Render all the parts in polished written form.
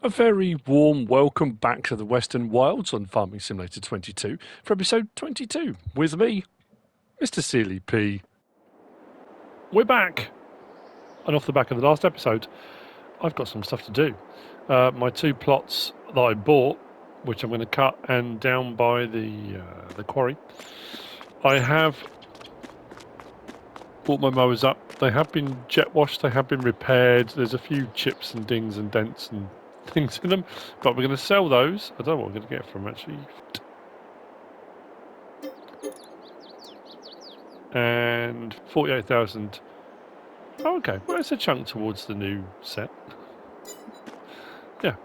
A very warm welcome back to the Western Wilds on Farming Simulator 22 for episode 22 with me, MrSealyp. We're back, and off the back of the last episode, I've got some stuff to do. My two plots that I bought, which I'm going to cut and down by the quarry. I have brought my mowers up. They have been jet washed, they have been repaired. There's a few chips and dings and dents and things in them, but we're going to sell those. I don't know what we're going to get from actually. And 48,000. Oh, okay. Well, it's a chunk towards the new set. Yeah.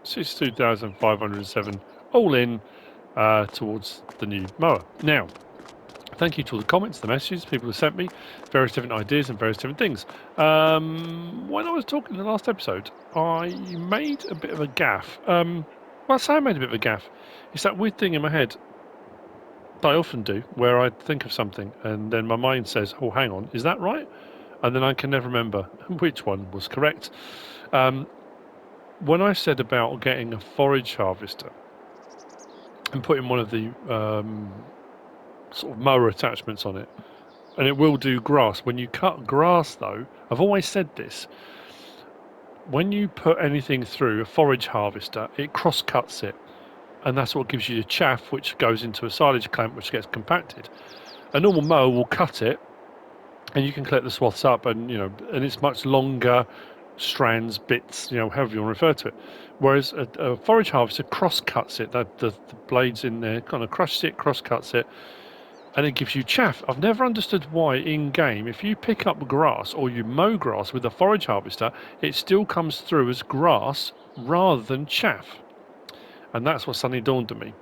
62,507 all in towards the new mower. Now, thank you to all the comments, the messages people have sent me, various different ideas and various different things. When I was talking in the last episode, I made a bit of a gaff. Well, I say I made a bit of a gaff. It's that weird thing in my head that I often do, where I think of something and then my mind says, oh, hang on, is that right? And then I can never remember which one was correct. When I said about getting a forage harvester and putting one of the sort of mower attachments on it, and it will do grass. When you cut grass, though, I've always said this, when you put anything through a forage harvester, it cross-cuts it. And that's what gives you the chaff, which goes into a silage clamp, which gets compacted. A normal mower will cut it, and you can collect the swaths up, and and it's much longer strands, bits, however you want to refer to it. Whereas a forage harvester cross-cuts it. The blades in there kind of crushes it, cross-cuts it, and it gives you chaff. I've never understood why in game, if you pick up grass or you mow grass with a forage harvester, it still comes through as grass rather than chaff. And that's what suddenly dawned on me.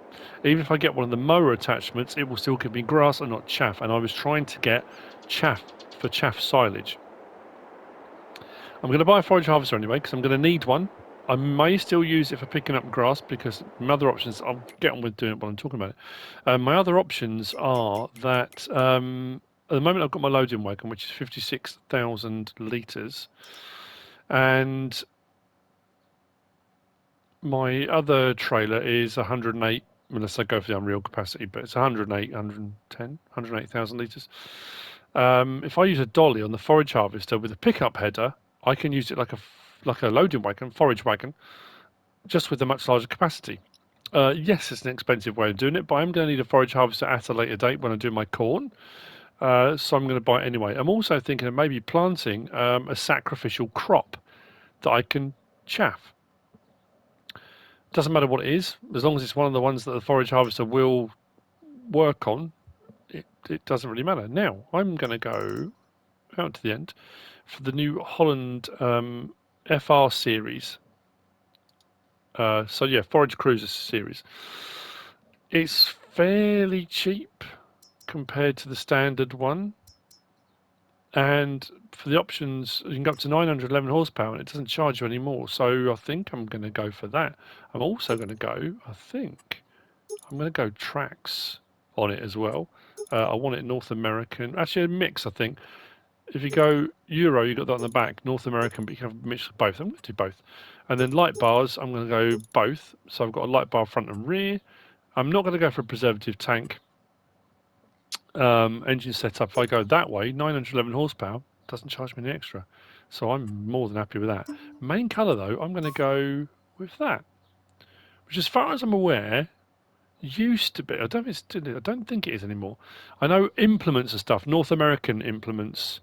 Even if I get one of the mower attachments, it will still give me grass and not chaff. And I was trying to get chaff for chaff silage. I'm going to buy a forage harvester anyway, because I'm going to need one. I may still use it for picking up grass, because my other options, I'll get on with doing it while I'm talking about it. My other options are that at the moment I've got my loading wagon, which is 56,000 litres. And my other trailer is 108, unless I go for the unreal capacity, but it's 108, 110, 108,000 litres. If I use a dolly on the forage harvester with a pickup header, I can use it like a loading wagon, forage wagon, just with a much larger capacity. Yes, it's an expensive way of doing it, but I'm going to need a forage harvester at a later date when I do my corn. So I'm going to buy it anyway. I'm also thinking of maybe planting a sacrificial crop that I can chaff. Doesn't matter what it is, as long as it's one of the ones that the forage harvester will work on, it doesn't really matter. Now, I'm going to go out to the end for the New Holland FR series. So yeah, Forage Cruiser series. It's fairly cheap compared to the standard one. And for the options, you can go up to 911 horsepower and it doesn't charge you anymore. So I think I'm going to go for that. I'm also going to go, I'm going to go tracks on it as well. I want it North American. Actually, a mix, I think. If you go Euro, you've got that on the back. North American, but you can have a mix of both. I'm going to do both. And then light bars, I'm going to go both. So I've got a light bar front and rear. I'm not going to go for a preservative tank. Engine setup, if I go that way, 911 horsepower, doesn't charge me any extra. So I'm more than happy with that. Main colour, though, I'm going to go with that. Which, as far as I'm aware, used to be. I don't think it is anymore. I know implements and stuff, North American implements,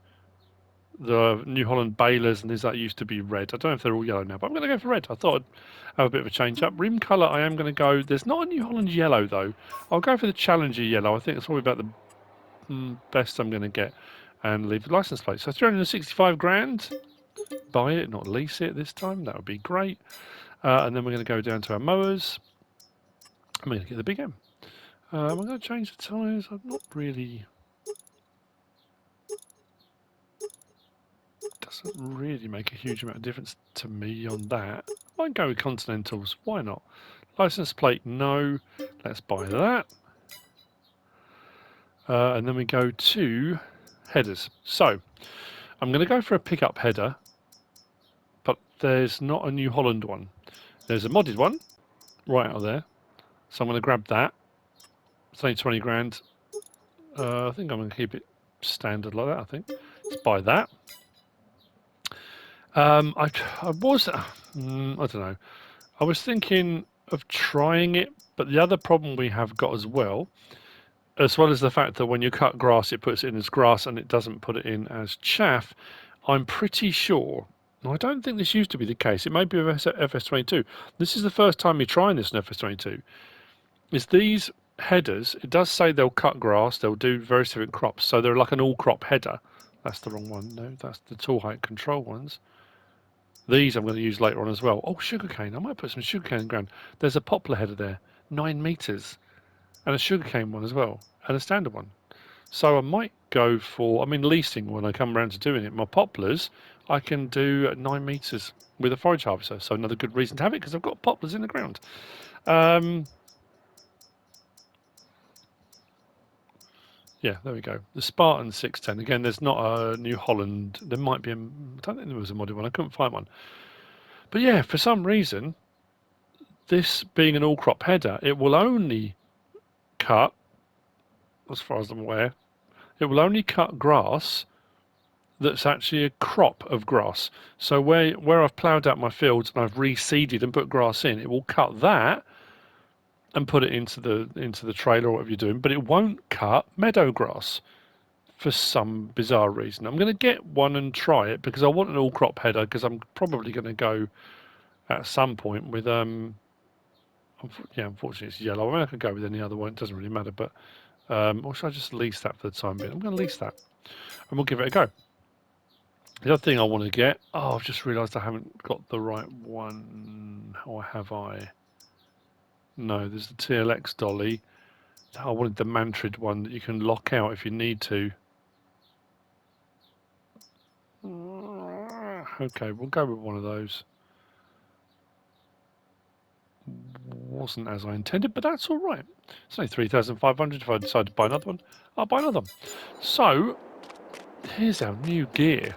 the New Holland balers and things that used to be red. I don't know if they're all yellow now, but I'm going to go for red. I thought I'd have a bit of a change up. Rim colour, I am going to go. There's not a New Holland yellow though. I'll go for the Challenger yellow. I think it's probably about the best I'm going to get, and leave the license plate. So 365 grand. Buy it, not lease it this time. That would be great. And then we're going to go down to our mowers. I'm going to get the big M. I'm going to change the tyres. I'm not really. Doesn't really make a huge amount of difference to me on that. I might go with Continentals. Why not? License plate, no. Let's buy that. And then we go to headers. So I'm going to go for a pickup header, but there's not a New Holland one. There's a modded one right out there. So I'm going to grab that. It's only 20 grand. I think I'm going to keep it standard like that, I think. Let's buy that. I was, I don't know. I was thinking of trying it, but the other problem we have got as well as the fact that when you cut grass, it puts it in as grass and it doesn't put it in as chaff, I'm pretty sure, now I don't think this used to be the case, it may be with FS22, this is the first time you're trying this in FS22, is these headers, it does say they'll cut grass, they'll do various different crops, so they're like an all crop header. That's the wrong one, no, that's the tool height control ones. These I'm going to use later on as well. Oh, sugarcane, I might put some sugarcane in the ground. There's a poplar header there, 9 metres, and a sugarcane one as well, and a standard one. So I might go for, I mean, leasing when I come around to doing it. My poplars, I can do at 9 metres with a forage harvester. So another good reason to have it because I've got poplars in the ground. Yeah, there we go. The Spartan 610. Again, there's not a New Holland. There might be I don't think there was a modded one. I couldn't find one. But yeah, for some reason, this being an all crop header, it will only cut, as far as I'm aware, it will only cut grass that's actually a crop of grass. So where I've ploughed out my fields and I've reseeded and put grass in, it will cut that and put it into the trailer or whatever you're doing, but it won't cut meadow grass for some bizarre reason. I'm going to get one and try it because I want an all crop header because I'm probably going to go at some point with yeah, unfortunately it's yellow. I mean, I could go with any other one, it doesn't really matter, but or should I just lease that for the time being? I'm going to lease that and we'll give it a go. The other thing I want to get, oh, I've just realised I haven't got the right one, or have I? No, there's the TLX dolly. I wanted the mantrid one that you can lock out if you need to. Okay, we'll go with one of those. Wasn't as I intended, but that's all right. It's only 3,500. If I decide to buy another one, I'll buy another one. So, here's our new gear.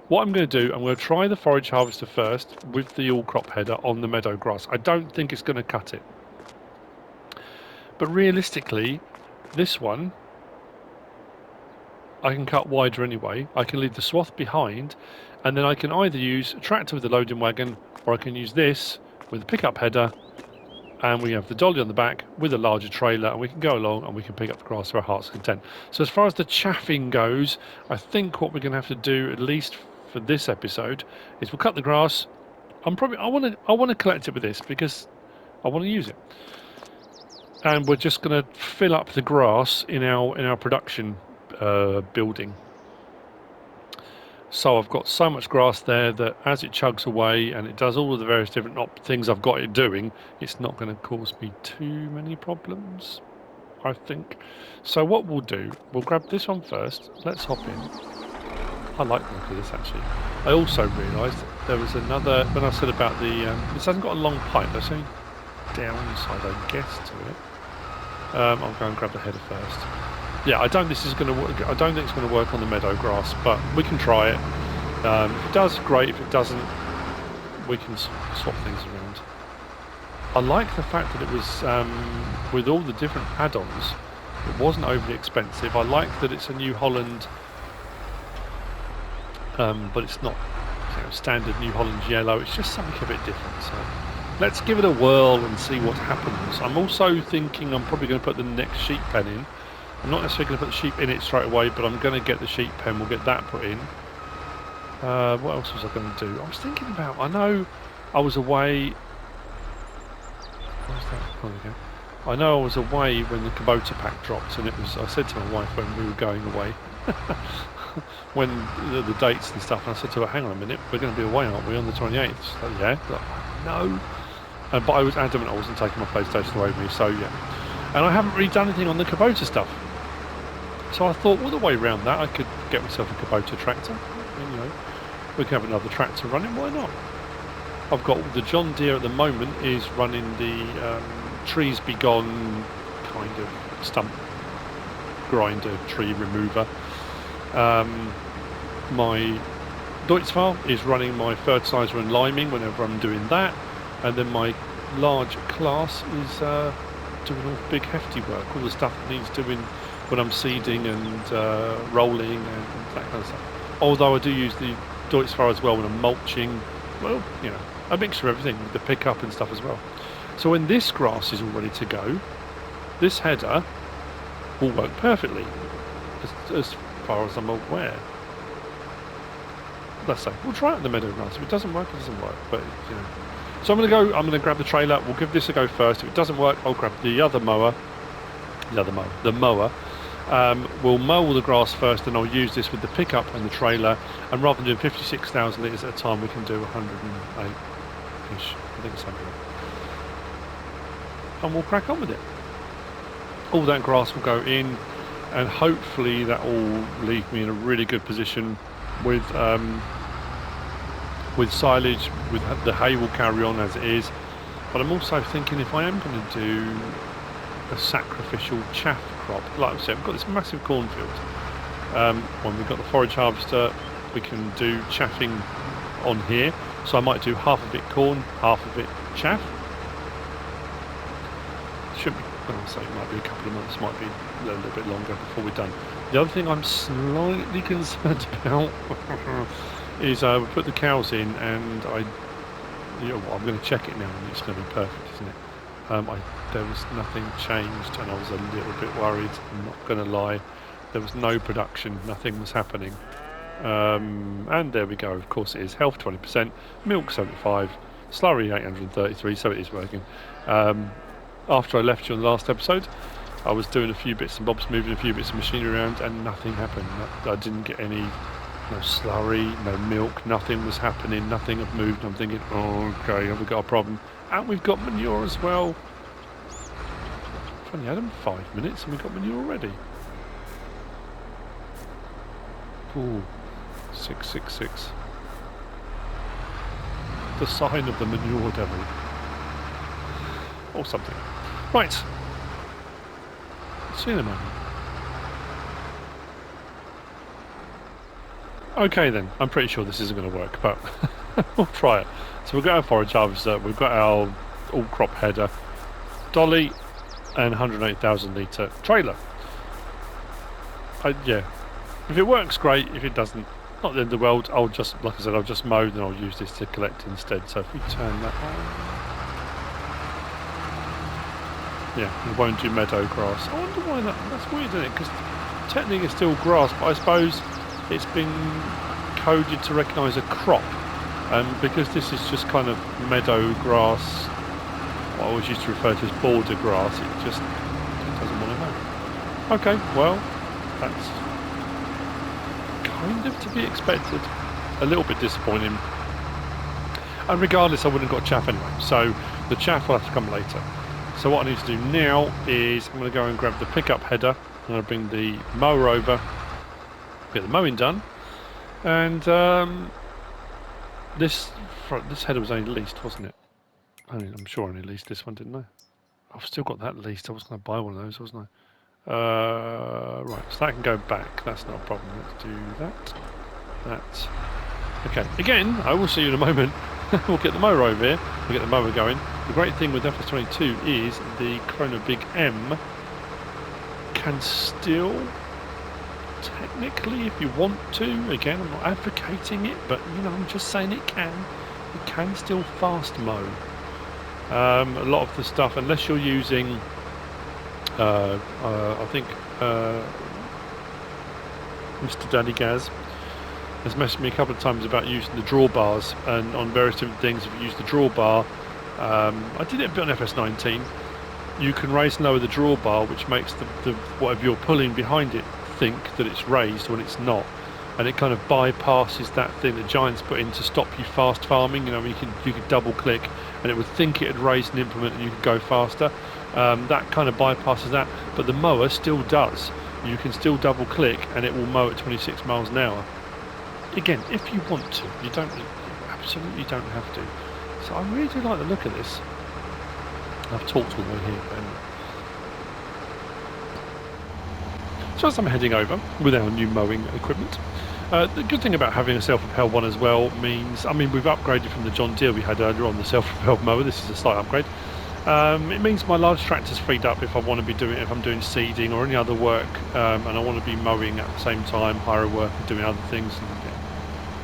What I'm going to do, I'm going to try the forage harvester first with the all crop header on the meadow grass. I don't think it's going to cut it. But realistically, this one, I can cut wider anyway. I can leave the swath behind, and then I can either use a tractor with a loading wagon, or I can use this with a pickup header, and we have the dolly on the back with a larger trailer, and we can go along and we can pick up the grass to our heart's content. So as far as the chaffing goes, I think what we're going to have to do, at least for this episode, is we'll cut the grass. I want to collect it with this because I want to use it, and we're just going to fill up the grass in our production building. So I've got so much grass there that as it chugs away and it does all of the various different things I've got it doing, it's not going to cause me too many problems, I think. So what we'll do, we'll grab this one first. Let's hop in. I like the look of this actually. I also realised there was another, when I said about the, this hasn't got a long pipe, there's any downside I guess to it. I'll go and grab the header first. Yeah, I don't think it's going to work on the meadow grass, but we can try it. If it does, great. If it doesn't, we can swap things around. I like the fact that it was, with all the different add-ons, it wasn't overly expensive. I like that it's a New Holland, but it's not standard New Holland yellow. It's just something a bit different. So let's give it a whirl and see what happens. I'm also thinking I'm probably going to put the next sheep pen in. I'm not necessarily going to put the sheep in it straight away, but I'm going to get the sheep pen. We'll get that put in. What else was I going to do? I was thinking about, I know I was away. Where's that? Oh, there we go. I know I was away when the Kubota pack dropped, and it was. I said to my wife when we were going away, when the dates and stuff, and I said to her, "Hang on a minute, we're going to be away, aren't we, on the 28th?" So, yeah. Like, no. But I was adamant I wasn't taking my PlayStation away with me, so yeah. And I haven't really done anything on the Kubota stuff. So I thought, well, the way around that, I could get myself a Kubota tractor. And, we can have another tractor running. Why not? I've got the John Deere at the moment is running the trees be gone kind of stump grinder, tree remover. My Deutz is running my fertiliser and liming whenever I'm doing that, and then my large class is doing all the big hefty work, all the stuff that needs doing when I'm seeding and rolling and that kind of stuff. Although I do use the Deutz as well when I'm mulching, well, you know, a mixture of everything, the pickup and stuff as well. So when this grass is all ready to go, this header will work perfectly, as far as I'm aware. Let's say we'll try it on the meadow grass. If it doesn't work, it doesn't work. But you know, so I'm going to grab the trailer. We'll give this a go first. If it doesn't work, I'll grab the mower. We'll mow all the grass first, and I'll use this with the pickup and the trailer. And rather than doing 56,000 litres at a time, we can do 108-ish. I think it's 100. And we'll crack on with it. All that grass will go in, and hopefully that will leave me in a really good position with silage. With the hay will carry on as it is, but I'm also thinking if I am going to do a sacrificial chaff crop, like I said, we've got this massive cornfield. When we've got the forage harvester, we can do chaffing on here, so I might do half of it corn, half of it chaff. Should be, well, I'll say it might be a couple of months, might be a little bit longer before we're done. The other thing I'm slightly concerned about is we put the cows in, and I'm going to check it now, and it's going to be perfect, isn't it? There was nothing changed, and I was a little bit worried. I'm not going to lie. There was no production, nothing was happening. And there we go. Of course, it is health 20%, milk 75, slurry 833. So it is working. After I left you on the last episode, I was doing a few bits and bobs, moving a few bits of machinery around, and nothing happened. I didn't get any, no slurry, no milk, nothing was happening, nothing had moved. I'm thinking, oh, okay, have we got a problem? And we've got manure as well. I've only had them 5 minutes and we've got manure already. Ooh, 666. The sign of the manure devil. Or something. Right. See you in a moment. Okay then, I'm pretty sure this isn't going to work, but we'll try it. So we've got our forage harvester, we've got our all crop header, dolly, and 108,000 litre trailer. Yeah, if it works, great. If it doesn't, not the end of the world. I'll just, like I said, I'll just mow, and I'll use this to collect instead. So if we turn that on, yeah, it won't do meadow grass. I wonder why that's weird, isn't it? Because technically it's still grass, but I suppose it's been coded to recognise a crop. Because this is just kind of meadow grass, what I always used to refer to as border grass, it doesn't want to know. Okay, well, that's kind of to be expected. A little bit disappointing. And regardless, I wouldn't have got chaff anyway, so the chaff will have to come later. So what I need to do now is I'm going to go and grab the pickup header. I'm going to bring the mower over, get the mowing done, and this header was only leased, wasn't it? I mean, I'm sure I only leased this one, didn't I? I've still got that leased. I was going to buy one of those, wasn't I? Right, so that can go back. That's not a problem. Let's do that. That. Okay, again, I will see you in a moment. We'll get the mower over here. We'll get the mower going. The great thing with FS22 is the Chrono Big M can still, technically, if you want to, again, I'm not advocating it, but you know, I'm just saying it can still fast mow. A lot of the stuff, unless you're using, I think Mr. Daddy Gaz has messaged me a couple of times about using the drawbars, and on various different things, if you use the drawbar, I did it a bit on FS19, you can raise and lower the drawbar, which makes the whatever you're pulling behind it think that it's raised when it's not, and it kind of bypasses that thing that Giants put in to stop you fast farming. You know, you could double click and it would think it had raised an implement and you could go faster. That kind of bypasses that, but the mower still does. You can still double click and it will mow at 26 miles an hour. Again, if you want to, you absolutely don't have to. So I really do like the look of this. I've talked all the way here, but anyway. So as I'm heading over with our new mowing equipment, The good thing about having a self-propelled one as well means, I mean, we've upgraded from the John Deere we had earlier on, the self-propelled mower. This is a slight upgrade. It means my large tractor's freed up if I want to be doing, if I'm doing seeding or any other work, and I want to be mowing at the same time, hire work and doing other things. And, yeah,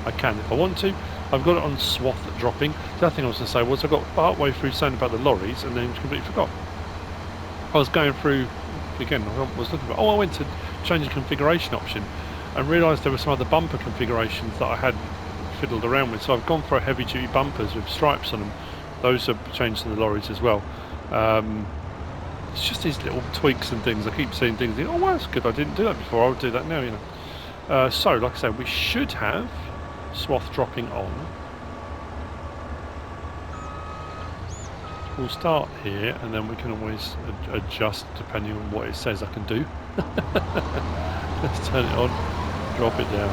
I can if I want to. I've got it on swath dropping. The other thing I was going to say was I got part way through saying about the lorries and then completely forgot. I was going through, again, I was looking for, I went to change the configuration option and realised there were some other bumper configurations that I had fiddled around with. So I've gone for heavy duty bumpers with stripes on them. Those are changed to the lorries as well. It's just these little tweaks and things. I keep seeing things, oh wow, that's good, I didn't do that before, I'll do that now, you know. So, like I said, we should have swath dropping on. We'll start here and then we can always adjust depending on what it says I can do. Let's turn it on, drop it down.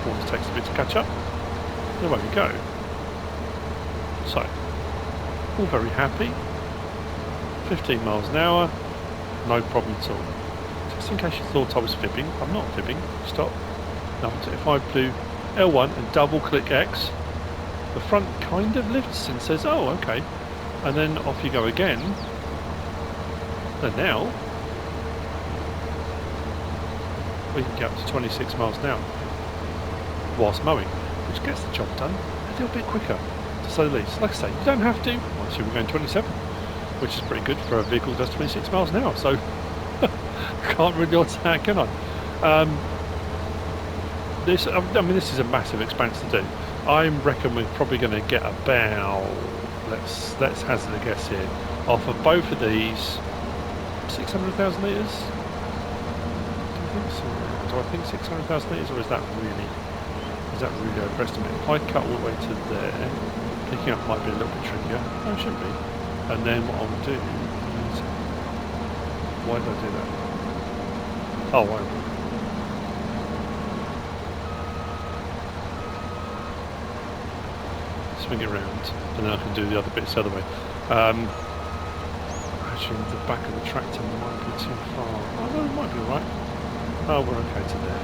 Always takes a bit to catch up. There we go. So, all very happy. 15 miles an hour, no problem at all. Just in case you thought I was fibbing, I'm not fibbing. Stop. Now, if I do L1 and double click X, the front kind of lifts and says, oh, okay. And then off you go again. And now, we can get up to 26 miles an hour whilst mowing, which gets the job done a little bit quicker, to say the least. Like I say, you don't have to. Well, actually, we're going 27, which is pretty good for a vehicle that does 26 miles an hour, so can't really odds that, can I? This is a massive expanse to do. I reckon we're probably going to get about, let's hazard a guess here, off of both of these, 600,000 litres? Do you think so? Do I think 600,000 litres, or is that really overestimated? If I cut all the way to there, picking up might be a little bit trickier. No, it shouldn't be. And then what I'll do is, why did I do that? Oh, why? Swing it round, and then I can do the other bits the other way. Actually, the back of the tractor might be too far. Oh no, it might be alright. Oh, we're okay to there.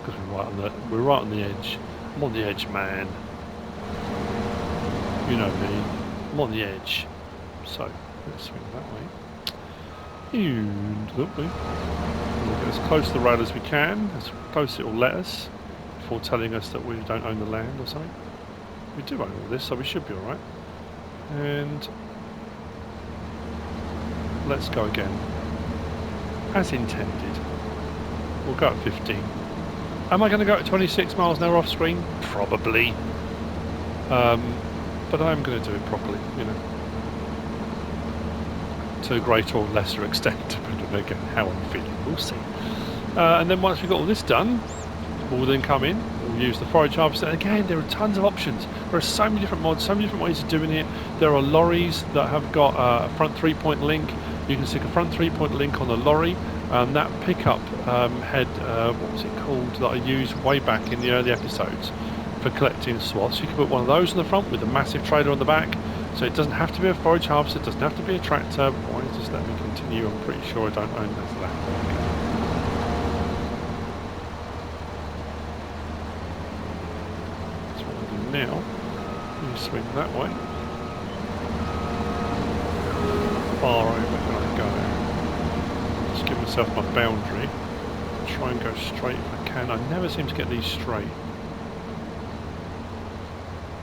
Because we're right on the edge. I'm on the edge, man. You know me. I'm on the edge. So let's swing that way. And that way. We'll get as close to the rail as we can, as close as it will let us, before telling us that we don't own the land or something. We do own all this, so we should be alright. And let's go again. As intended. We'll go at 15. Am I going to go at 26 miles an hour off screen? Probably. But I'm going to do it properly, you know. To a greater or lesser extent, depending on how I'm feeling. We'll see. And then once we've got all this done, we'll then come in, we'll use the forage harvester. And again, there are tons of options. There are so many different mods, so many different ways of doing it. There are lorries that have got a front 3-point link. You can stick a front 3-point link on the lorry. That pickup head, what was it called, that I used way back in the early episodes for collecting swaths. You can put one of those on the front with a massive trailer on the back. So it doesn't have to be a forage harvester, it doesn't have to be a tractor. Why just let me continue? I'm pretty sure I don't own that land. That's what I'll do now. You swing that way. Far over can I go? Just give myself my boundary. Try and go straight if I can. I never seem to get these straight.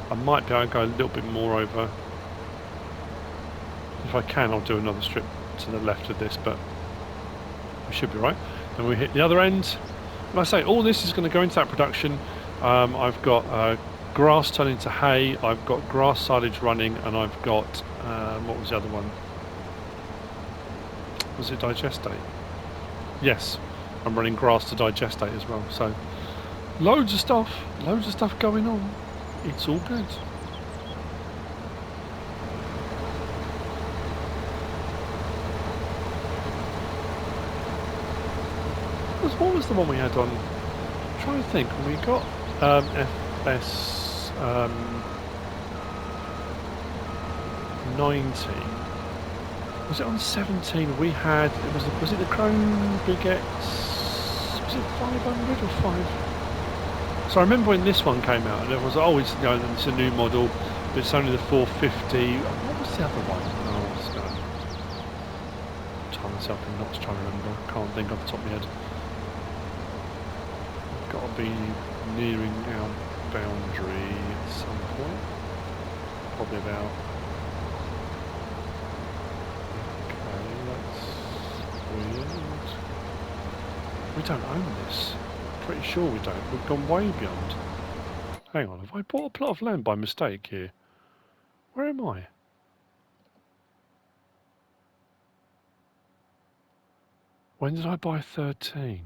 I might be able to go a little bit more over. If I can, I'll do another strip to the left of this, but we should be right. Then we hit the other end. Like I say, all this is going to go into that production. I've got grass turning to hay, I've got grass silage running, and I've got, what was the other one? Was it digestate? Yes, I'm running grass to digestate as well. So loads of stuff going on. It's all good. What was the one we had on? I'm trying to think. We got FS 90. Was it on 17 we had, was it the Chrome Big X, was it 500 or 5? So I remember when this one came out and it was always, you know, it's a new model, but it's only the 450. What was the other one? Oh, what's going on? Time myself in knots trying to remember. I can't think off the top of my head. Got to be nearing our boundary at some point. Probably about. Weird. We don't own this. Pretty sure we don't. We've gone way beyond. Hang on, have I bought a plot of land by mistake here? Where am I? When did I buy 13?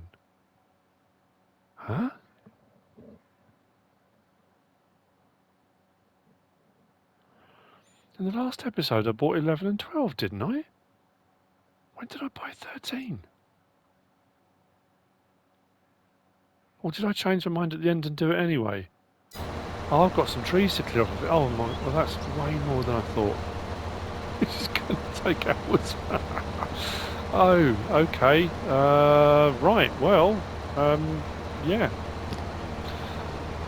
Huh? In the last episode I bought 11 and 12, didn't I? When did I buy 13? Or did I change my mind at the end and do it anyway? Oh, I've got some trees to clear off of it. Oh my, well that's way more than I thought. This is going to take hours. Oh, okay. Right, well, yeah.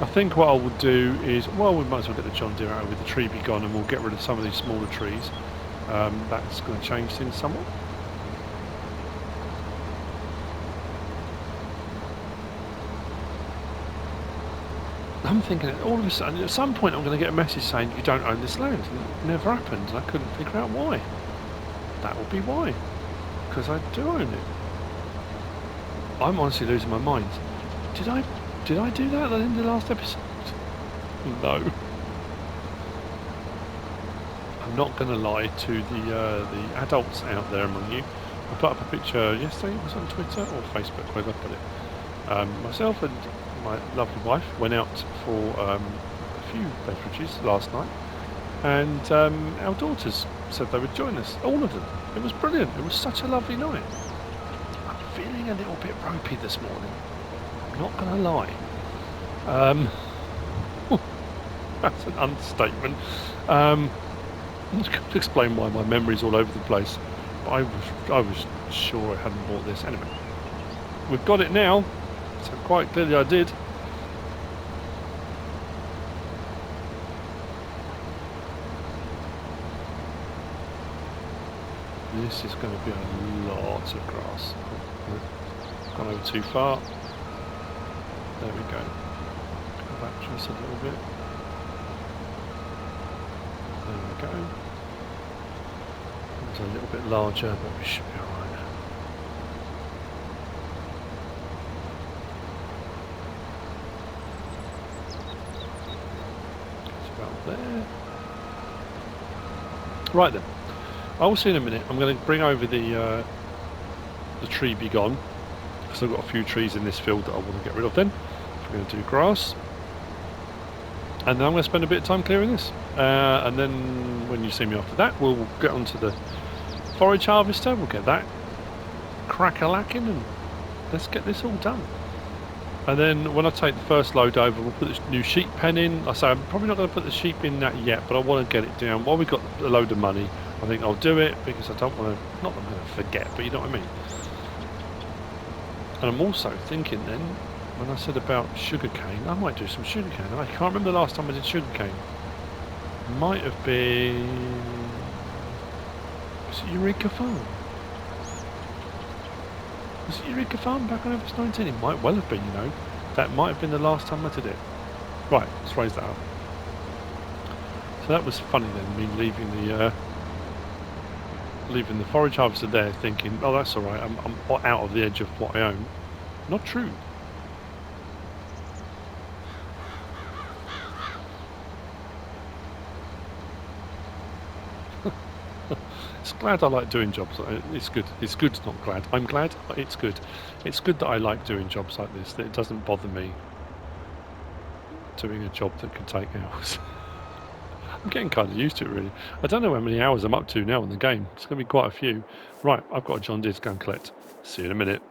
I think what I will do is, well, we might as well get the John Deere out with the tree be gone and we'll get rid of some of these smaller trees. That's going to change things somewhat. I'm thinking all of a sudden, at some point I'm going to get a message saying you don't own this land. It never happened, and I couldn't figure out why. That would be why. Because I do own it. I'm honestly losing my mind. Did I do that in the last episode? No. I'm not going to lie to the adults out there among you. I put up a picture yesterday, it was on Twitter or Facebook, wherever I put it. Myself and my lovely wife went out for a few beverages last night, and our daughters said they would join us, all of them. It was brilliant. It was such a lovely night. I'm feeling a little bit ropey this morning, I'm not going to lie. That's an understatement. I can't explain why my memory's all over the place, but I was sure I hadn't bought this. Anyway, we've got it now. So quite clearly I did. This is going to be a lot of grass. Gone over too far. There we go. Go back just a little bit. There we go. It's a little bit larger, but we should be alright. There. Right then, I will see in a minute. I'm going to bring over the tree be gone, because I've got a few trees in this field that I want to get rid of. Then I'm going to do grass, and then I'm going to spend a bit of time clearing this, and then when you see me after that, we'll get onto the forage harvester. We'll get that crack-a-lacking, and let's get this all done. And then when I take the first load over, we'll put this new sheep pen in. I say I'm probably not going to put the sheep in that yet, but I want to get it down. While we've got a load of money, I think I'll do it, because I don't want to, not that I'm going to forget, but you know what I mean. And I'm also thinking then, when I said about sugarcane, I might do some sugarcane. I can't remember the last time I did sugarcane. Might have been, was it Eureka Farm? Was it Eureka Farm back on FS19? It might well have been, you know. That might have been the last time I did it. Right, let's raise that up. So that was funny then, me leaving the forage harvester there thinking, oh that's alright, I'm out of the edge of what I own. Not true. It's glad I like doing jobs. It's good. It's good, not glad. I'm glad. It's good. It's good that I like doing jobs like this. That it doesn't bother me doing a job that could take hours. I'm getting kind of used to it, really. I don't know how many hours I'm up to now in the game. It's going to be quite a few. Right, I've got a John Deere to go and collect. See you in a minute.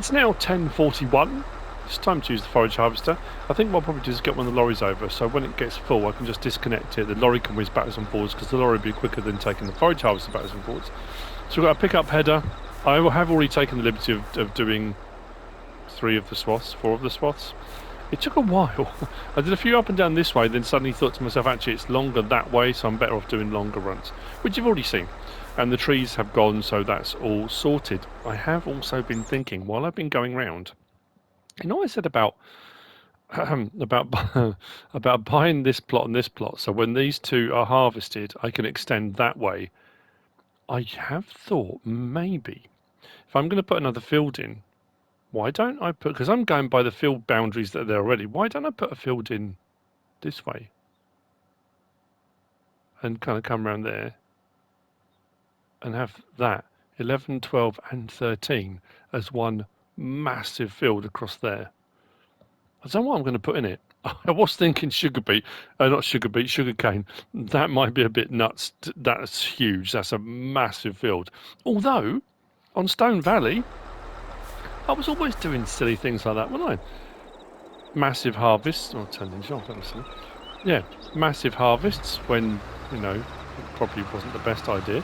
It's now 10:41. It's time to use the forage harvester. I think what I'll probably do is get one of the lorries over, so when it gets full I can just disconnect it. The lorry can whiz backwards and forwards because the lorry will be quicker than taking the forage harvester backwards and forwards. So we've got a pickup header. I have already taken the liberty of doing 4 of the swaths. It took a while. I did a few up and down this way, then suddenly thought to myself, actually it's longer that way, so I'm better off doing longer runs, which you've already seen. And the trees have gone, so that's all sorted. I have also been thinking, while I've been going round, you know, I said about about buying this plot and this plot, so when these two are harvested, I can extend that way. I have thought maybe if I'm going to put another field in, why don't I put, because I'm going by the field boundaries that are there already, why don't I put a field in this way and kind of come around there and have that 11, 12 and 13 as one massive field across there. I don't know what I'm going to put in it. I was thinking sugar beet, not sugar beet, sugar cane. That might be a bit nuts. That's huge. That's a massive field. Although, on Stone Valley, I was always doing silly things like that, wasn't I? Massive harvests. I'll turn these off, honestly. Yeah, massive harvests when, you know, it probably wasn't the best idea.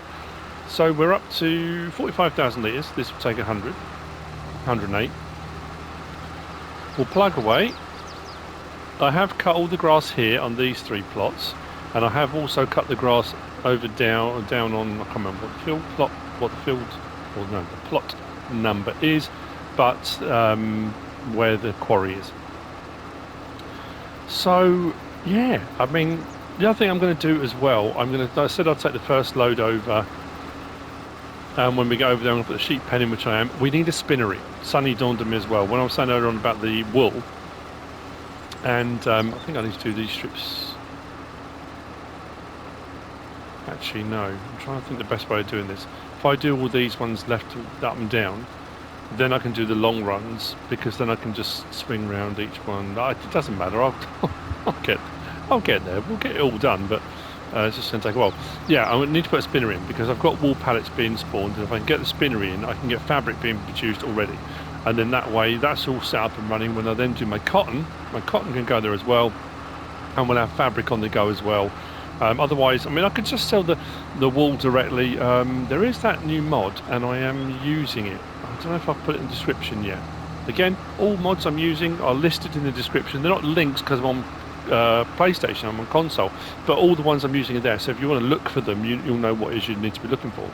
So we're up to 45,000 litres. This will take 100, 108. We'll plug away. I have cut all the grass here on these 3 plots, and I have also cut the grass over down on, I can't remember what the plot number is, but where the quarry is. So yeah, I mean, the other thing I'm going to do as well, I said I'd take the first load over. When we go over there and put the sheep pen in, which I am, we need a spinnery. Sunny dawned on me as well. When I was saying earlier on about the wool, and I think I need to do these strips. Actually, no. I'm trying to think the best way of doing this. If I do all these ones left up and down, then I can do the long runs, because then I can just swing round each one. It doesn't matter. I'll get there. We'll get it all done, but it's just going to take a while. Yeah, I need to put a spinner in because I've got wool pallets being spawned, and if I can get the spinner in, I can get fabric being produced already. And then that way, that's all set up and running. When I then do my cotton can go there as well, and we'll have fabric on the go as well. Otherwise, I mean, I could just sell the wool directly. There is that new mod, and I am using it. I don't know if I've put it in the description yet. Again, all mods I'm using are listed in the description. They're not links because I'm on PlayStation, I'm on console, but all the ones I'm using are there, so if you want to look for them, you'll know what it is you need to be looking for.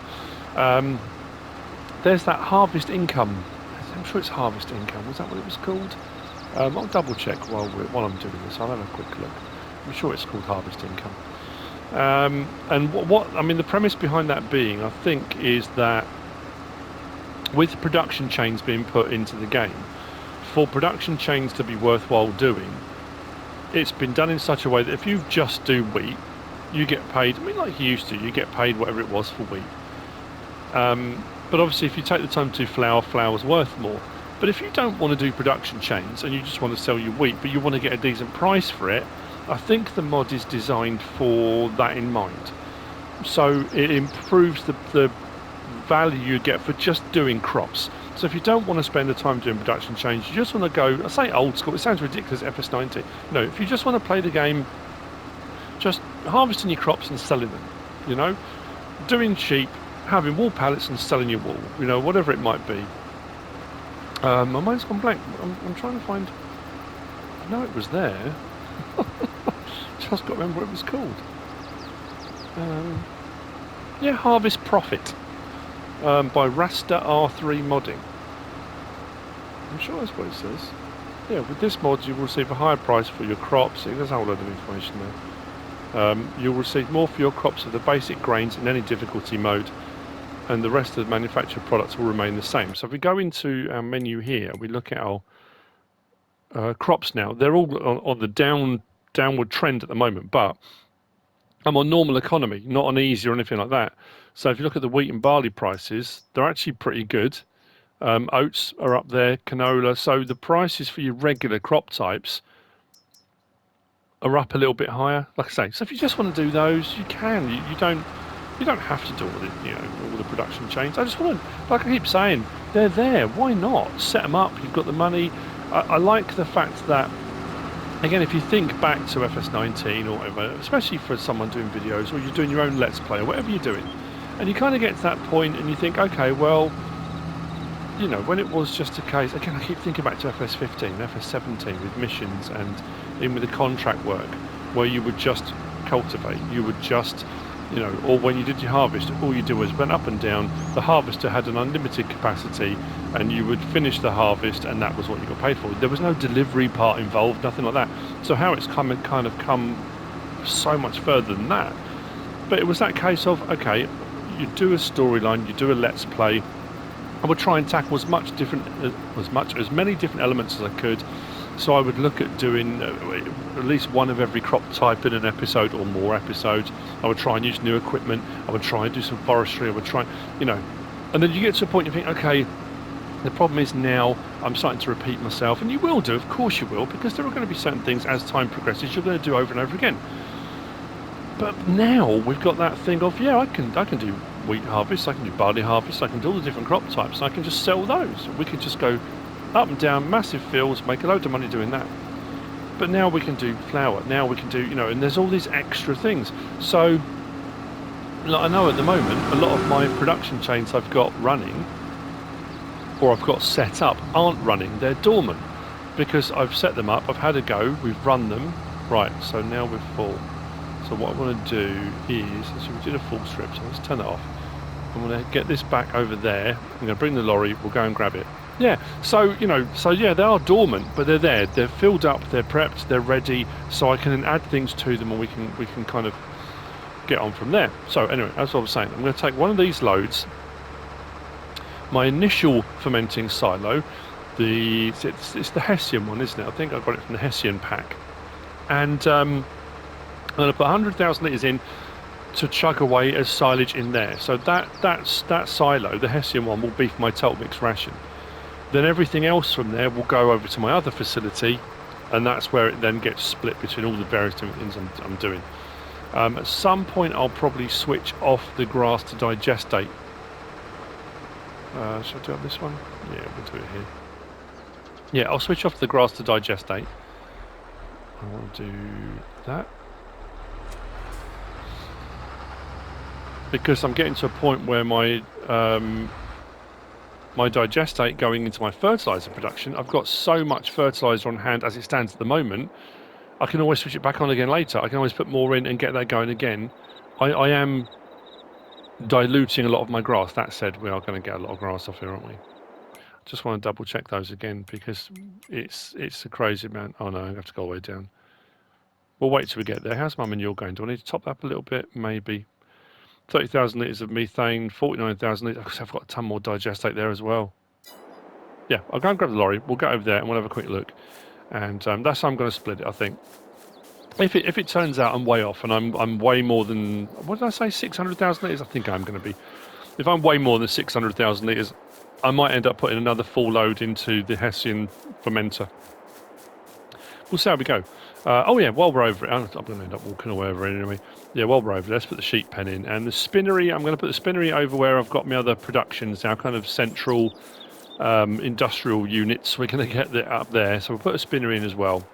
There's that harvest income. I'm sure it's harvest income. Was that what it was called? I'll double check while I'm doing this. I'll have a quick look. I'm sure it's called harvest income. And what I mean, the premise behind that being, I think, is that with production chains being put into the game, for production chains to be worthwhile doing, it's been done in such a way that if you just do wheat, you get paid, I mean, like you used to, you get paid whatever it was for wheat. But obviously if you take the time to do flour, flour's worth more. But if you don't want to do production chains and you just want to sell your wheat, but you want to get a decent price for it, I think the mod is designed for that in mind. So it improves the value you get for just doing crops. So if you don't want to spend the time doing production chains, you just want to go, I say old school, it sounds ridiculous, FS19. No, if you just want to play the game, just harvesting your crops and selling them, you know, doing sheep, having wool pallets and selling your wool, you know, whatever it might be. My mind's gone blank. I'm trying to find, I know it was there. Just got to remember what it was called. Yeah, Harvest Profit. By Rasta R3 modding. I'm sure that's what it says. Yeah, with this mod you will receive a higher price for your crops. There's a whole load of information there. You'll receive more for your crops of the basic grains in any difficulty mode, and the rest of the manufactured products will remain the same. So if we go into our menu here, we look at our crops now. They're all on the downward trend at the moment, but I'm on normal economy, not on easy or anything like that. So if you look at the wheat and barley prices, they're actually pretty good. Oats are up there, canola. So the prices for your regular crop types are up a little bit higher, like I say. So if you just want to do those, you can. You don't. You don't have to do all the, all the production chains. I just want to, like I keep saying, they're there. Why not? Set them up. You've got the money. I like the fact that, again, if you think back to FS19 or whatever, especially for someone doing videos or you're doing your own Let's Play or whatever you're doing, and you kind of get to that point and you think, okay, well, when it was just a case, again, I keep thinking back to FS15, FS17 with missions and in with the contract work where you would just cultivate, you would just, or when you did your harvest, all you did was went up and down. The harvester had an unlimited capacity and you would finish the harvest and that was what you got paid for. There was no delivery part involved, nothing like that. So how it's kind of come so much further than that. But it was that case of, okay, you do a storyline, you do a Let's Play. I would try and tackle as many different elements as I could. So I would look at doing at least one of every crop type in an episode or more episodes. I would try and use new equipment. I would try and do some forestry. I would try, and then you get to a point you think, okay, the problem is now I'm starting to repeat myself, and you will do, of course you will, because there are going to be certain things as time progresses you're going to do over and over again. But now we've got that thing of, yeah, I can do wheat harvest, I can do barley harvest, I can do all the different crop types, I can just sell those. We can just go up and down massive fields, make a load of money doing that. But now we can do flour, now we can do, and there's all these extra things. So, like, I know at the moment, a lot of my production chains I've got running, or I've got set up, aren't running, they're dormant. Because I've set them up, I've had a go, we've run them, right, so now we're full. So what I want to do is, so we did a full strip, so let's turn it off. I'm going to get this back over there, I'm going to bring the lorry, we'll go and grab it. Yeah, so yeah, they are dormant, but they're there. They're filled up, they're prepped, they're ready, so I can then add things to them and we can kind of get on from there. So anyway, as I was saying, I'm going to take one of these loads, my initial fermenting silo, it's the Hessian one, isn't it? I think I got it from the Hessian pack. And I'm going to put 100,000 litres in to chug away as silage in there. So that silo, the Hessian one, will be for my total mix ration. Then everything else from there will go over to my other facility, and that's where it then gets split between all the various different things I'm doing. At some point I'll probably switch off the grass to digestate. Should I do it on this one? Yeah, we'll do it here. Yeah, I'll switch off the grass to digestate. I want to do that. Because I'm getting to a point where my digestate going into my fertilizer production, I've got so much fertilizer on hand as it stands at the moment, I can always switch it back on again later. I can always put more in and get that going again. I am diluting a lot of my grass. That said, we are going to get a lot of grass off here, aren't we? Just want to double check those again because it's a crazy amount. Oh no, I have to go all the way down. We'll wait till we get there. How's my manure going? Do I need to top that up a little bit? Maybe. 30,000 litres of methane, 49,000 litres. Because I've got a ton more digestate there as well. Yeah, I'll go and grab the lorry. We'll go over there and we'll have a quick look. And that's how I'm going to split it, I think. If it turns out I'm way off and I'm way more than, what did I say, 600,000 litres? I think I'm going to be. If I'm way more than 600,000 litres, I might end up putting another full load into the Hessian fermenter. We'll see how we go. Oh yeah, while we're over it, I'm going to end up walking away over it anyway. Yeah, while we're over it, let's put the sheep pen in. And the spinnery, I'm going to put the spinnery over where I've got my other productions now, kind of central industrial units. We're going to get that up there. So we'll put a spinnery in as well.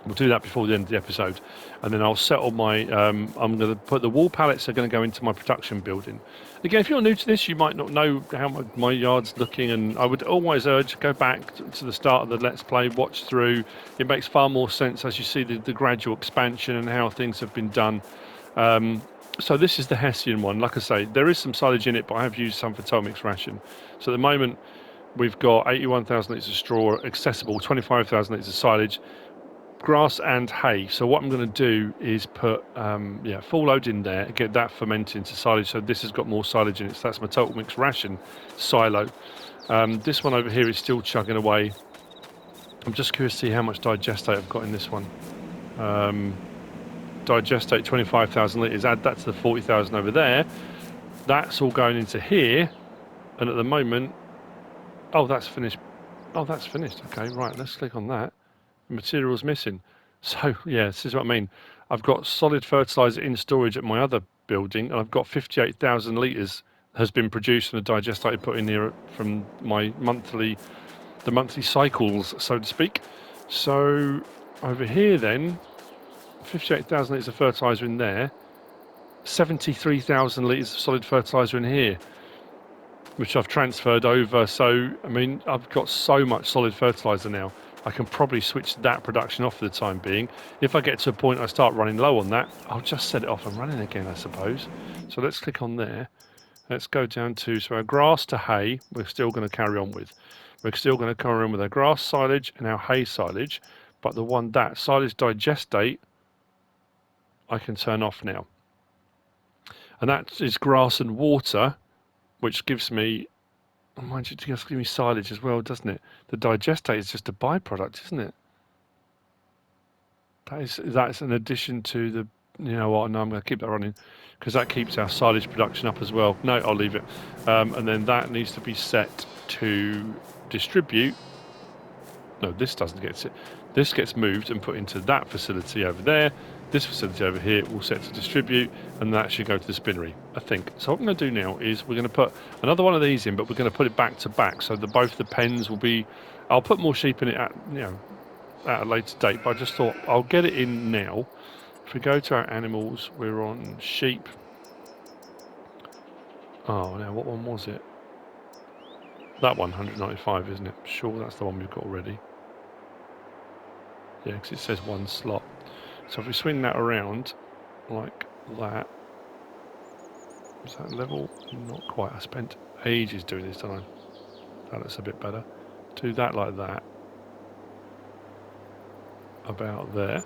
We'll do that before the end of the episode. And then I'll settle my, I'm going to put the wall pallets are going to go into my production building. Again, if you're new to this, you might not know how my yard's looking, and I would always urge, go back to the start of the Let's Play, watch through. It makes far more sense as you see the gradual expansion and how things have been done. So this is the Hessian one. Like I say, there is some silage in it, but I have used some for total mix ration. So at the moment, we've got 81,000 litres of straw accessible, 25,000 litres of silage, grass and hay. So what I'm going to do is put full load in there, get that fermented into silage. So this has got more silage in it. So that's my total mix ration silo. This one over here is still chugging away. I'm just curious to see how much digestate I've got in this one. Digestate 25,000 litres. Add that to the 40,000 over there. That's all going into here. And at the moment, oh, that's finished. Oh, that's finished. Okay, right. Let's click on that. Materials missing. So yeah, this is what I mean. I've got solid fertilizer in storage at my other building, and I've got 58,000 litres has been produced and a digestate put in here from my the monthly cycles, so to speak. So over here then, 58,000 litres of fertilizer in there, 73,000 litres of solid fertilizer in here, which I've transferred over. So, I mean, I've got so much solid fertilizer now, I can probably switch that production off for the time being. If I get to a point I start running low on that, I'll just set it off and running again, I suppose. So let's click on there. Let's go down to, so our grass to hay, we're still going to carry on with. We're still going to carry on with our grass silage and our hay silage, but the one that silage digestate, I can turn off now. And that is grass and water, which gives me, mind you, it gives me silage as well, doesn't it? The digestate is just a byproduct, isn't it? That's an addition to the, you know what, no, I'm going to keep that running because that keeps our silage production up as well. No, I'll leave it. And then that needs to be set to distribute. No, this doesn't get set. This gets moved and put into that facility over there. This facility over here will set to distribute, and that should go to the spinnery, I think. So what I'm going to do now is we're going to put another one of these in, but we're going to put it back to back so that both the pens will be. I'll put more sheep in it at, you know, at a later date, but I just thought I'll get it in now. If we go to our animals, we're on sheep. Oh, now what one was it? That one, 195, isn't it? Sure, that's the one we've got already. Yeah, because it says one slot. So if we swing that around like that, is that level? Not quite. I spent ages doing this, didn't I? That looks a bit better. Do that like that. About there.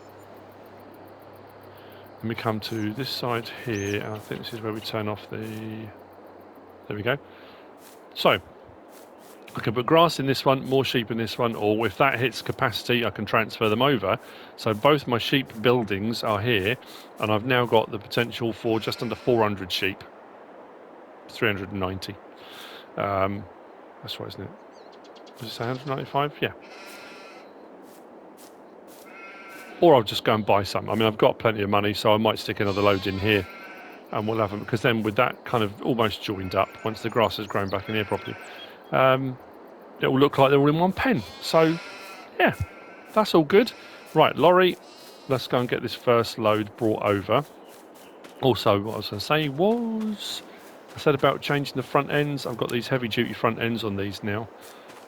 And we come to this side here, and I think this is where we turn off the... There we go. So, I can put grass in this one, more sheep in this one, or if that hits capacity, I can transfer them over. So both my sheep buildings are here, and I've now got the potential for just under 400 sheep. 390. That's right, isn't it? Was it say 195? Yeah. Or I'll just go and buy some. I mean, I've got plenty of money, so I might stick another load in here, and we'll have them, because then with that kind of almost joined up, once the grass has grown back in here properly, it will look like they're all in one pen. So, yeah, that's all good. Right, lorry, let's go and get this first load brought over. Also, what I was going to say was, I said about changing the front ends. I've got these heavy-duty front ends on these now.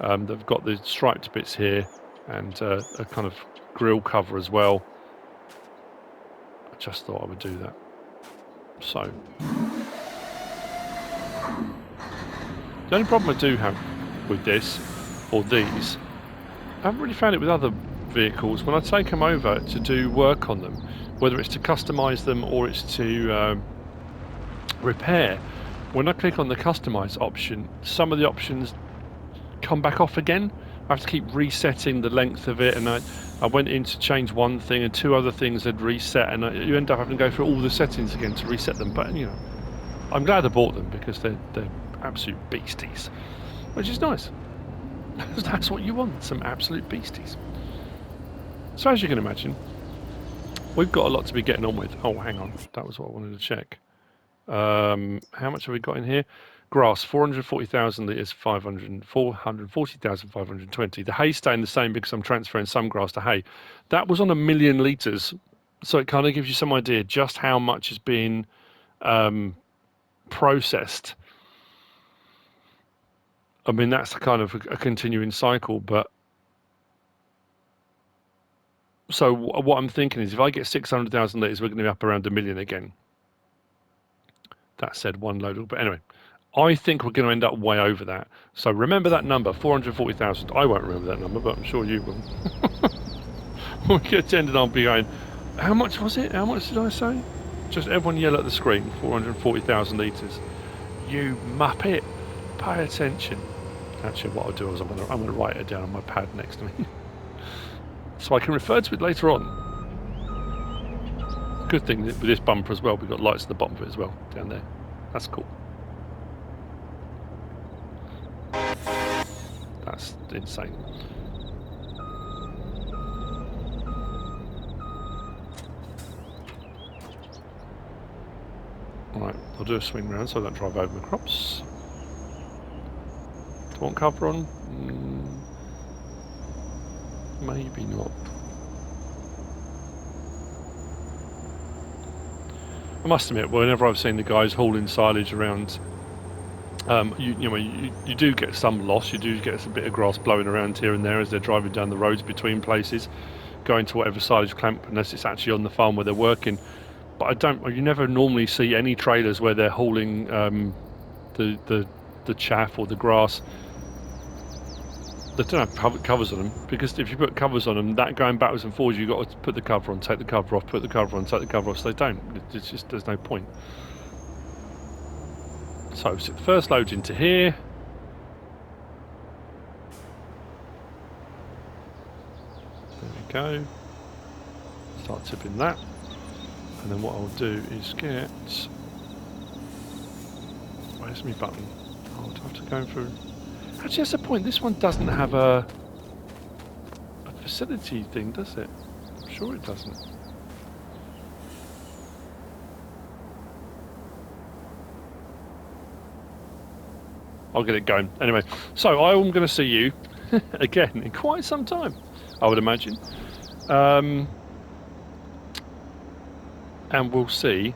They've got the striped bits here and a kind of grill cover as well. I just thought I would do that. So, the only problem I do have with this, or these, I haven't really found it with other vehicles. When I take them over to do work on them, whether it's to customise them or it's to repair, when I click on the customise option, some of the options come back off again. I have to keep resetting the length of it, and I went in to change one thing and two other things had reset, and you end up having to go through all the settings again to reset them. But, you know, I'm glad I bought them because they're absolute beasties, which is nice. That's what you want, some absolute beasties. So as you can imagine, we've got a lot to be getting on with. Oh, hang on, that was what I wanted to check. How much have we got in here? Grass, 440,000 litres, 440,520. The hay staying the same because I'm transferring some grass to hay. That was on 1 million litres, so it kind of gives you some idea just how much is being processed. I mean, that's kind of a continuing cycle, but so what I'm thinking is if I get 600,000 litres, we're going to be up around 1 million again. That said, one load, but anyway, I think we're going to end up way over that. So remember that number, 440,000. I won't remember that number, but I'm sure you will. We'll get to end and I'll be going, how much was it? How much did I say? Just everyone yell at the screen, 440,000 litres. You muppet, pay attention. Actually, what I'll do is I'm going to write it down on my pad next to me. So I can refer to it later on. Good thing with this bumper as well, we've got lights at the bottom of it as well, down there. That's cool. That's insane. Right, I'll do a swing round so I don't drive over my crops. Do I want cover on? Maybe not. I must admit, whenever I've seen the guys hauling silage around, you do get some loss. You do get a bit of grass blowing around here and there as they're driving down the roads between places, going to whatever silage clamp, unless it's actually on the farm where they're working. But you never normally see any trailers where they're hauling the chaff or the grass that don't have covers on them, because if you put covers on them, that going backwards and forwards, you've got to put the cover on, take the cover off, put the cover on, take the cover off. So they don't. It's just, there's no point. So stick the first load into here. There we go. Start tipping that. And then what I'll do is get... Where's my button? Oh, do I have to go through... Actually, that's the point. This one doesn't have a facility thing, does it? I'm sure it doesn't. I'll get it going. Anyway, so I'm going to see you again in quite some time, I would imagine. And we'll see.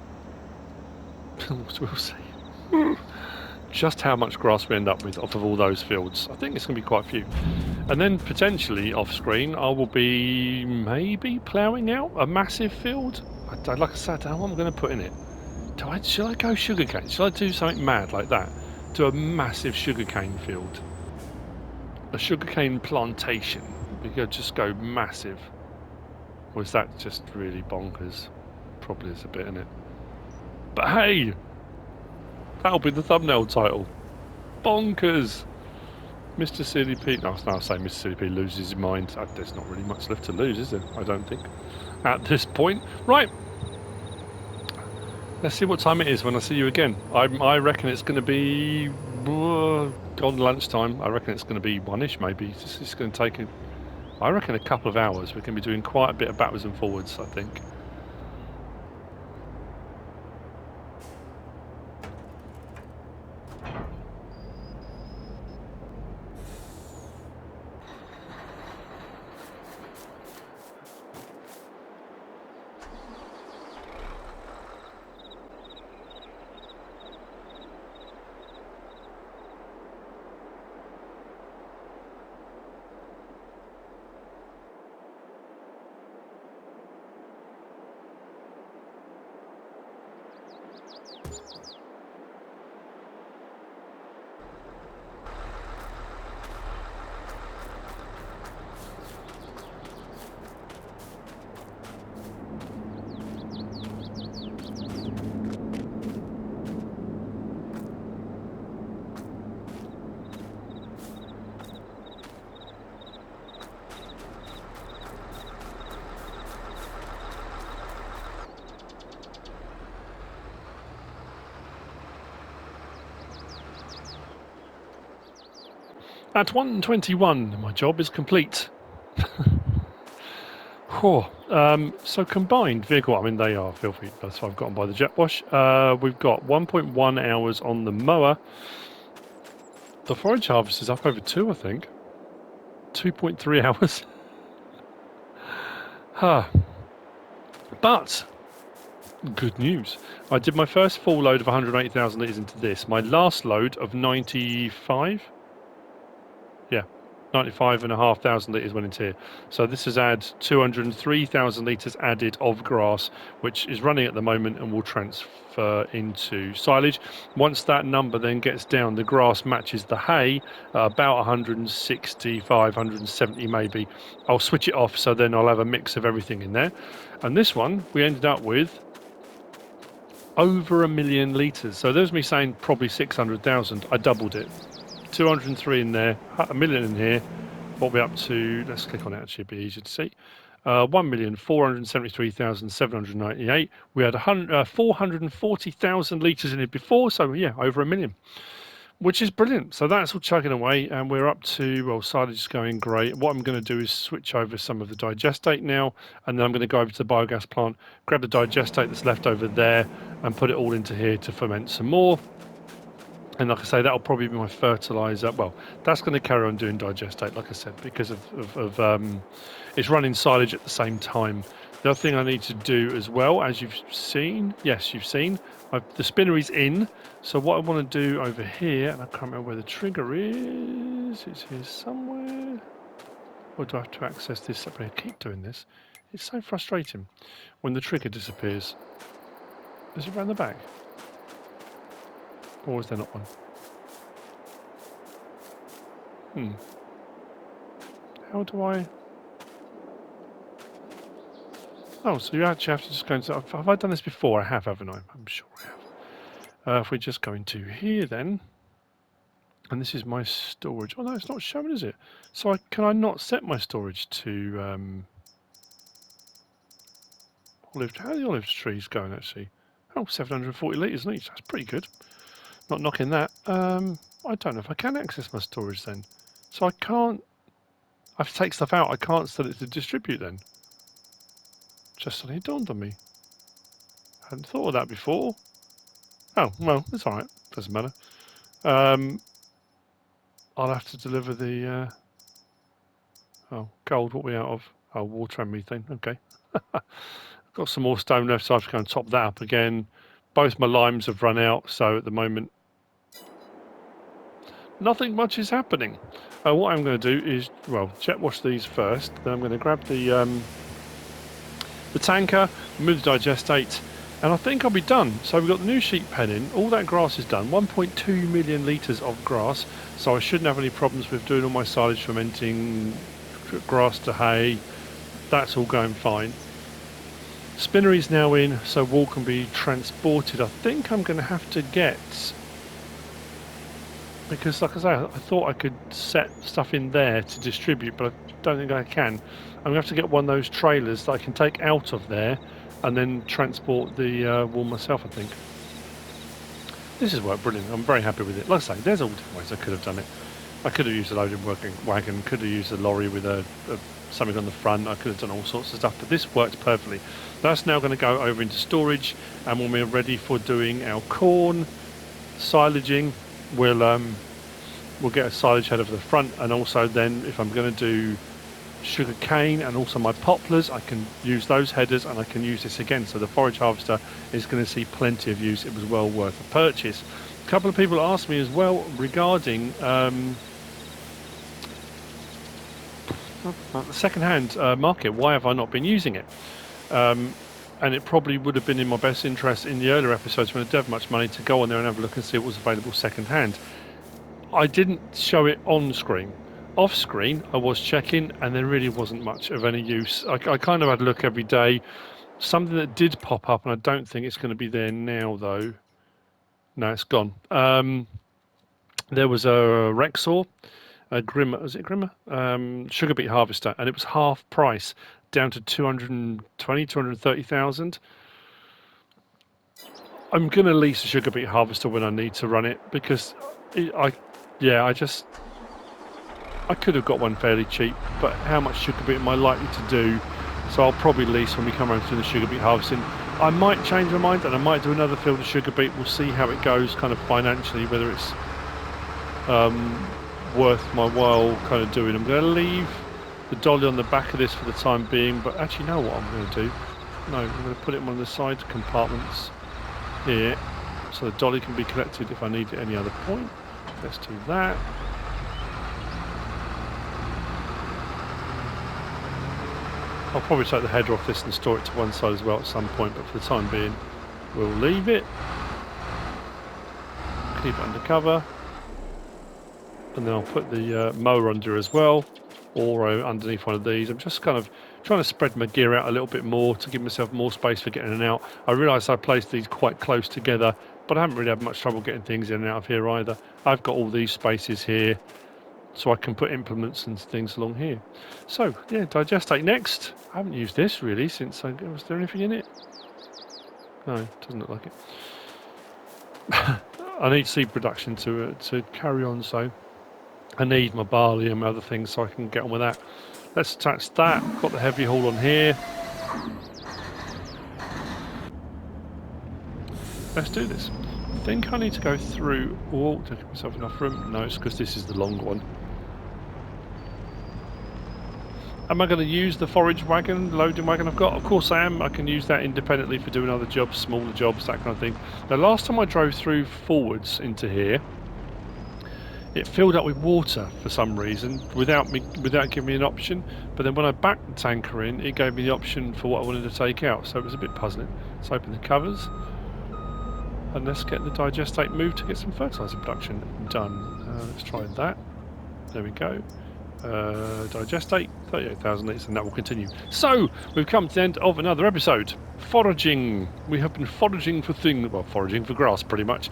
We'll see. Just how much grass we end up with off of all those fields. I think it's going to be quite a few. And then potentially off screen, I will be maybe ploughing out a massive field. Like I said, I don't know what I'm going to put in it. Should I go sugarcane? Should I do something mad like that? Do a massive sugarcane field. A sugarcane plantation. We could just go massive. Or is that just really bonkers? Probably is a bit in it. But hey! That'll be the thumbnail title. Bonkers! MrSealyp. No, I say MrSealyp loses his mind. There's not really much left to lose, is there? I don't think. At this point. Right! Let's see what time it is when I see you again. I reckon it's going to be... on lunchtime. I reckon it's going to be 1-ish maybe. It's going to take, I reckon, a couple of hours. We're going to be doing quite a bit of backwards and forwards, I think. At 1:21, my job is complete. So combined vehicle, I mean, they are filthy. That's why I've gotten by the jet wash. We've got 1.1 hours on the mower. The forage harvest is up over 2, I think. 2.3 hours. But good news. I did my first full load of 180,000 litres into this. My last load of 95. Yeah, 95,500 litres went into here. So this has added 203,000 litres added of grass, which is running at the moment and will transfer into silage. Once that number then gets down, the grass matches the hay, about 165, 170 maybe. I'll switch it off, so then I'll have a mix of everything in there. And this one, we ended up with over 1 million litres. So there's me saying probably 600,000. I doubled it. 203 in there, 1 million in here. What we're up to, let's click on it, actually, it'll be easier to see. 1,473,798. We had 440,000 litres in it before, so yeah, over 1 million. which is brilliant. So that's all chugging away, and we're up to, well, silage is going great. What I'm going to do is switch over some of the digestate now, and then I'm going to go over to the biogas plant, grab the digestate that's left over there, and put it all into here to ferment some more. And like I say, that'll probably be my fertilizer. Well, that's going to carry on doing digestate, like I said, because of it's running silage at the same time. The other thing I need to do as well, as you've seen, yes, you've seen, the spinner is in. So what I want to do over here, and I can't remember where the trigger is. It's here somewhere. Or do I have to access this separately? I keep doing this. It's so frustrating when the trigger disappears. Is it around the back? Or is there not one? How do I... Oh, so you actually have to just go into... Have I done this before? I have, haven't I? I'm sure I have. If we just go into here then... And this is my storage. Oh no, it's not showing, is it? So can I not set my storage to... olive... How are the olive trees going, actually? Oh, 740 litres each. That's pretty good. Not knocking that. I don't know if I can access my storage then. So I can't... I have to take stuff out. I can't set it to distribute then. Just suddenly dawned on me. I hadn't thought of that before. Oh, well, it's alright. Doesn't matter. I'll have to deliver the... oh, gold. What are we out of? Oh, water and methane. Okay. Got some more stone left, so I have to go and top that up again. Both my limes have run out, so at the moment... nothing much is happening. What I'm going to do is, well, jet wash these first. Then I'm going to grab the tanker, move the digestate, and I think I'll be done. So we've got the new sheep pen in. All that grass is done. 1.2 million litres of grass. So I shouldn't have any problems with doing all my silage fermenting, grass to hay. That's all going fine. Spinner is now in, so wool can be transported. I think I'm going to have to get... because, like I say, I thought I could set stuff in there to distribute, but I don't think I can. I'm going to have to get one of those trailers that I can take out of there and then transport the wool myself, I think. This has worked brilliant. I'm very happy with it. Like I say, there's all different ways I could have done it. I could have used a loading working wagon, could have used a lorry with something on the front. I could have done all sorts of stuff, but this works perfectly. That's now going to go over into storage, and when we're ready for doing our corn silaging, we'll get a silage head over the front, and also then if I'm going to do sugar cane and also my poplars, I can use those headers and I can use this again. So the forage harvester is going to see plenty of use. It was well worth a purchase. A couple of people asked me as well regarding the second-hand market. Why have I not been using it? And it probably would have been in my best interest in the earlier episodes when I didn't have much money to go on there and have a look and see what was available second-hand. I didn't show it on screen. Off screen, I was checking, and there really wasn't much of any use. I kind of had a look every day. Something that did pop up, and I don't think it's going to be there now, though. No, it's gone. There was a Rexor, a Grimmer, was it Grimmer? Sugar beet harvester, and it was half price, down to 230,000. I'm going to lease a sugar beet harvester when I need to run it, because I could have got one fairly cheap, but how much sugar beet am I likely to do? So I'll probably lease when we come around to the sugar beet harvesting. I might change my mind and I might do another field of sugar beet. We'll see how it goes kind of financially, whether it's worth my while kind of doing. I'm going to leave the dolly on the back of this for the time being, but actually know what I'm going to do? No, I'm going to put it in one of the side compartments here, so the dolly can be collected if I need it at any other point. Let's do that. I'll probably take the header off this and store it to one side as well at some point, but for the time being, we'll leave it. Keep it under cover. And then I'll put the mower under as well, or underneath one of these. I'm just kind of trying to spread my gear out a little bit more to give myself more space for getting in and out. I realise I placed these quite close together, but I haven't really had much trouble getting things in and out of here either. I've got all these spaces here, so I can put implements and things along here. So, yeah, digestate next. I haven't used this really since was there anything in it? No, doesn't look like it. I need seed production to carry on, so I need my barley and my other things so I can get on with that. Let's attach that. Got the heavy haul on here. Let's do this. I think I need to go through. Oh, to give myself enough room. No, it's because this is the long one. Am I going to use the forage wagon, loading wagon I've got? Of course I am. I can use that independently for doing other jobs, smaller jobs, that kind of thing. The last time I drove through forwards into here, it filled up with water for some reason without giving me an option. But then when I backed the tanker in, it gave me the option for what I wanted to take out. So it was a bit puzzling. Let's open the covers and let's get the digestate moved to get some fertiliser production done. Let's try that. There we go. Digestate, 38,000 litres, and that will continue. So, we've come to the end of another episode. Foraging. We have been foraging for foraging for grass, pretty much.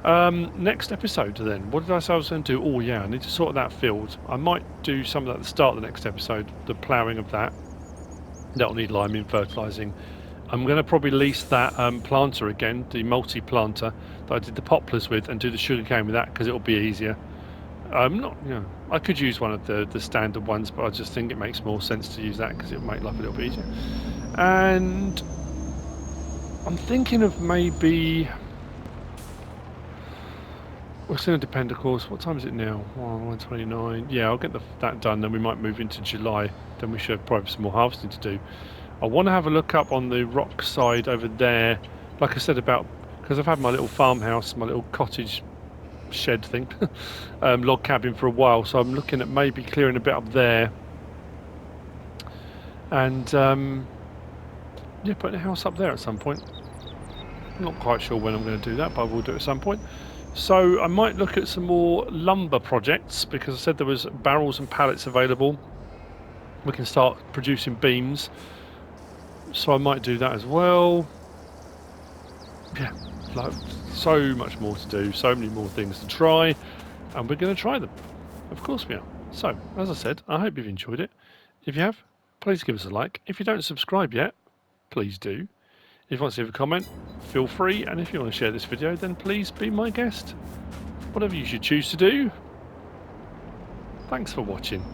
Next episode, then. What did I say I was going to do? Oh, yeah, I need to sort that field. I might do some of that at the start of the next episode, the ploughing of that. That'll need liming, fertilising. I'm going to probably lease that planter again, the multi-planter that I did the poplars with, and do the sugarcane with that, because it'll be easier. I could use one of the standard ones, but I just think it makes more sense to use that because it'll make life a little bit easier. And I'm thinking of maybe. Well, it's going to depend, of course. What time is it now? 1:29. Yeah, I'll get that done. Then we might move into July. Then we should probably have some more harvesting to do. I want to have a look up on the rock side over there, like I said about, because I've had my little farmhouse, my little cottage shed thing, log cabin for a while, so I'm looking at maybe clearing a bit up there and yeah, putting a house up there at some point. I'm not quite sure when I'm going to do that, but I will do it at some point. So I might look at some more lumber projects, because I said there was barrels and pallets available. We can start producing beams, so I might do that as well. Yeah, like, so much more to do, so many more things to try, and we're going to try them. Of course we are. So, as I said, I hope you've enjoyed it. If you have, please give us a like. If you don't subscribe yet, please do. If you want to leave a comment, feel free, and if you want to share this video, then please be my guest. Whatever you should choose to do. Thanks for watching.